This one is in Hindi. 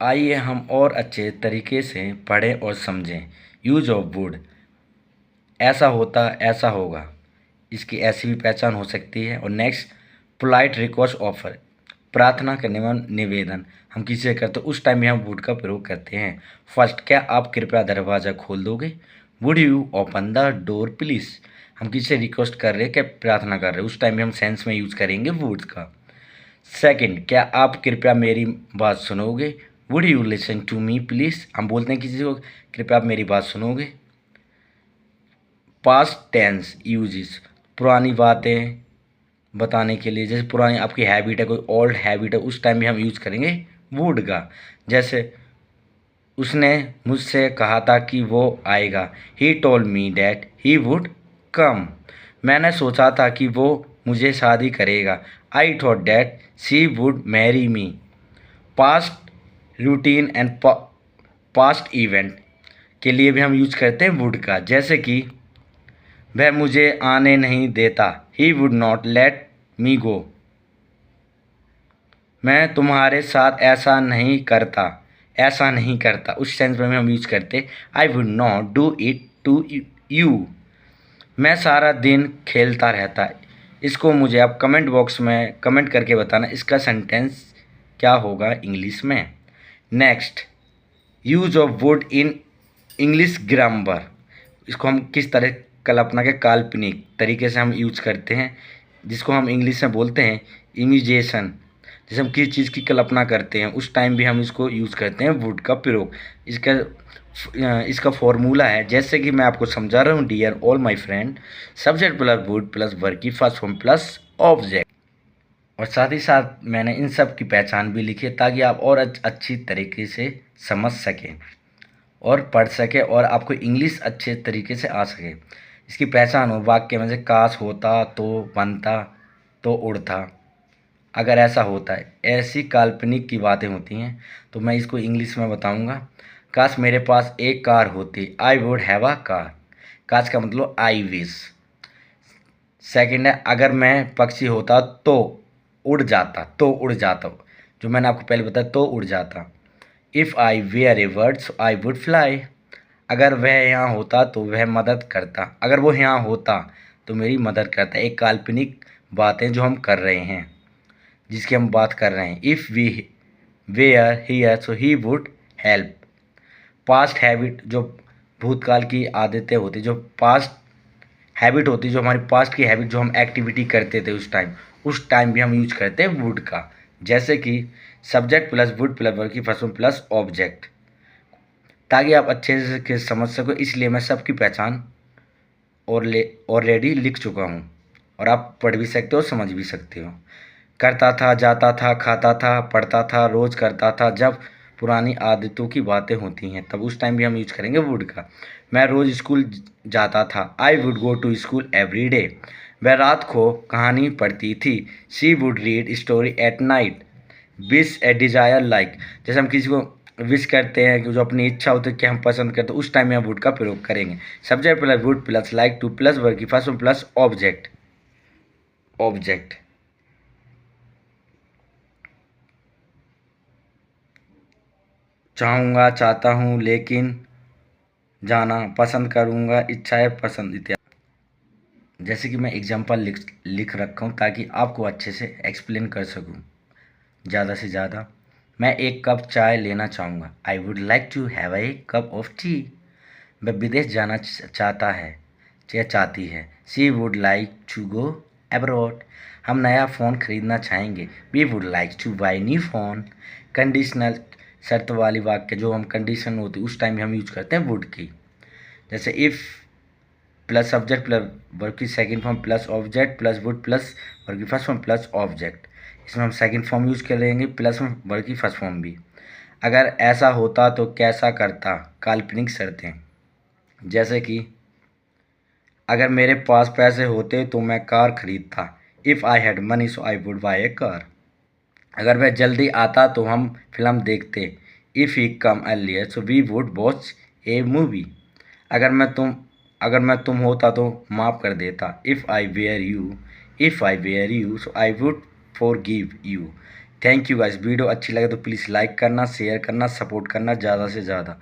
आइए हम और अच्छे तरीके से पढ़ें और समझें। यूज ऑफ वुड, ऐसा होता ऐसा होगा, इसकी ऐसी भी पहचान हो सकती है। और नेक्स्ट, पोलाइट रिक्वेस्ट ऑफर, प्रार्थना करने व निवेदन हम किसी से करते उस टाइम भी हम वुड का प्रयोग करते हैं। फर्स्ट, क्या आप कृपया दरवाज़ा खोल दोगे? Would you open the door please, हम किसी से रिक्वेस्ट कर रहे हैं, क्या प्रार्थना कर रहे हैं, उस टाइम भी हम सेंस में यूज़ करेंगे वुड का। सेकंड, क्या आप कृपया मेरी बात सुनोगे? Would you listen to me please, हम बोलते हैं किसी को कृपया आप मेरी बात सुनोगे। पास्ट टेंस यूजेस, पुरानी बातें बताने के लिए, जैसे पुरानी आपकी हैबिट है, कोई ओल्ड हैबिट है, उस टाइम भी हम यूज़ करेंगे वुड का। जैसे उसने मुझसे कहा था कि वो आएगा, he told me that he would come, मैंने सोचा था कि वो मुझे शादी करेगा, I thought that she would marry me. Past routine and past event के लिए भी हम यूज करते हैं वुड का। जैसे कि वह मुझे आने नहीं देता, he would not let me go, मैं तुम्हारे साथ ऐसा नहीं करता, उस सेंस में हम यूज करते I would not do it to you, मैं सारा दिन खेलता रहता। इसको मुझे आप कमेंट बॉक्स में कमेंट करके बताना इसका सेंटेंस क्या होगा इंग्लिश में। Next, use of would in English grammar, इसको हम किस तरह कल्पना के काल्पनिक तरीके से हम यूज करते हैं, जिसको हम इंग्लिश में बोलते हैं इमेजिनेशन। जैसे हम किसी चीज़ की कल्पना करते हैं उस टाइम भी हम इसको यूज़ करते हैं वुड का प्रयोग। इसका फॉर्मूला है, जैसे कि मैं आपको समझा रहा हूँ, dear all my friend, subject plus would plus verb की फर्स्ट फॉर्म प्लस ऑब्जेक्ट। और साथ ही साथ मैंने इन सब की पहचान भी लिखी है ताकि आप और अच्छी तरीके से समझ सकें और पढ़ सके और आपको इंग्लिश अच्छे तरीके से आ सके। इसकी पहचान हो वाक्य में से काश होता तो बनता तो उड़ता, अगर ऐसा होता है, ऐसी काल्पनिक की बातें होती हैं। तो मैं इसको इंग्लिश में बताऊंगा, काश मेरे पास एक कार होती, I would have a car, काश का मतलब आई विश। सेकंड है, अगर मैं पक्षी होता तो उड़ जाता, जो मैंने आपको पहले बताया तो उड़ जाता। If I were a bird so I would fly, अगर वह यहाँ होता तो वह मदद करता, अगर वो यहाँ होता तो मेरी मदद करता। एक काल्पनिक बातें जो हम कर रहे हैं, जिसकी हम बात कर रहे हैं। If we were here so he would help. Past habit, जो भूतकाल की आदतें होती, जो पास्ट हैबिट होती, जो हमारी पास्ट की हैबिट, जो हम एक्टिविटी करते थे उस टाइम भी हम यूज करते हैं वुड का। जैसे कि subject plus would plus verb की फर्स्ट फॉर्म प्लस ऑब्जेक्ट, ताकि आप अच्छे से समझ सको, इसलिए मैं सबकी पहचान ऑलरेडी लिख चुका हूँ और आप पढ़ भी सकते हो समझ भी सकते हो। करता था, जाता था, खाता था, पढ़ता था, रोज करता था, जब पुरानी आदतों की बातें होती हैं तब उस टाइम भी हम यूज करेंगे वुड का। मैं रोज स्कूल जाता था, I would go to school every day. वह रात को कहानी पढ़ती थी, she would read story at night. Wish a desire like, जैसे हम किसी को विश करते हैं कि जो अपनी इच्छा होती है कि हम पसंद करते हैं, उस टाइम में हम वुड का प्रयोग करेंगे। Subject plus would plus like two plus verb की फर्स्ट प्लस ऑब्जेक्ट। ऑब्जेक्ट चाहूँगा, चाहता हूँ, लेकिन, जाना, पसंद करूँगा, इच्छा है, पसंद इत्यादि। जैसे कि मैं एग्जांपल लिख रखा हूँ ताकि आपको अच्छे से एक्सप्लेन कर सकूँ ज़्यादा से ज़्यादा। मैं एक कप चाय लेना चाहूँगा, I would like to have a cup of tea. वह विदेश जाना चाहता है या चाहती है, she would like to go abroad. हम नया फ़ोन खरीदना चाहेंगे, we would like to buy new phone. Conditional, शर्त वाली वाक्य, जो हम कंडीशन होती है उस टाइम हम यूज करते हैं वुड की। जैसे if plus subject plus verb की second form plus object plus would plus verb की फर्स्ट फॉर्म प्लस ऑब्जेक्ट, इसमें हम सेकंड फॉर्म यूज करेंगे प्लस वर्ब की फर्स्ट फॉर्म भी। अगर ऐसा होता तो कैसा करता, काल्पनिक शर्तें, जैसे कि अगर मेरे पास पैसे होते तो मैं कार खरीदता, if I had money so I would buy a car. अगर वह जल्दी आता तो हम फिल्म देखते, if he come earlier so we would watch a movie. अगर मैं तुम होता तो माफ़ कर देता, if I were you so I would forgive you. Thank you guys. Video अच्छी लगे तो प्लीज़ लाइक करना, शेयर करना, सपोर्ट करना ज़्यादा से ज़्यादा।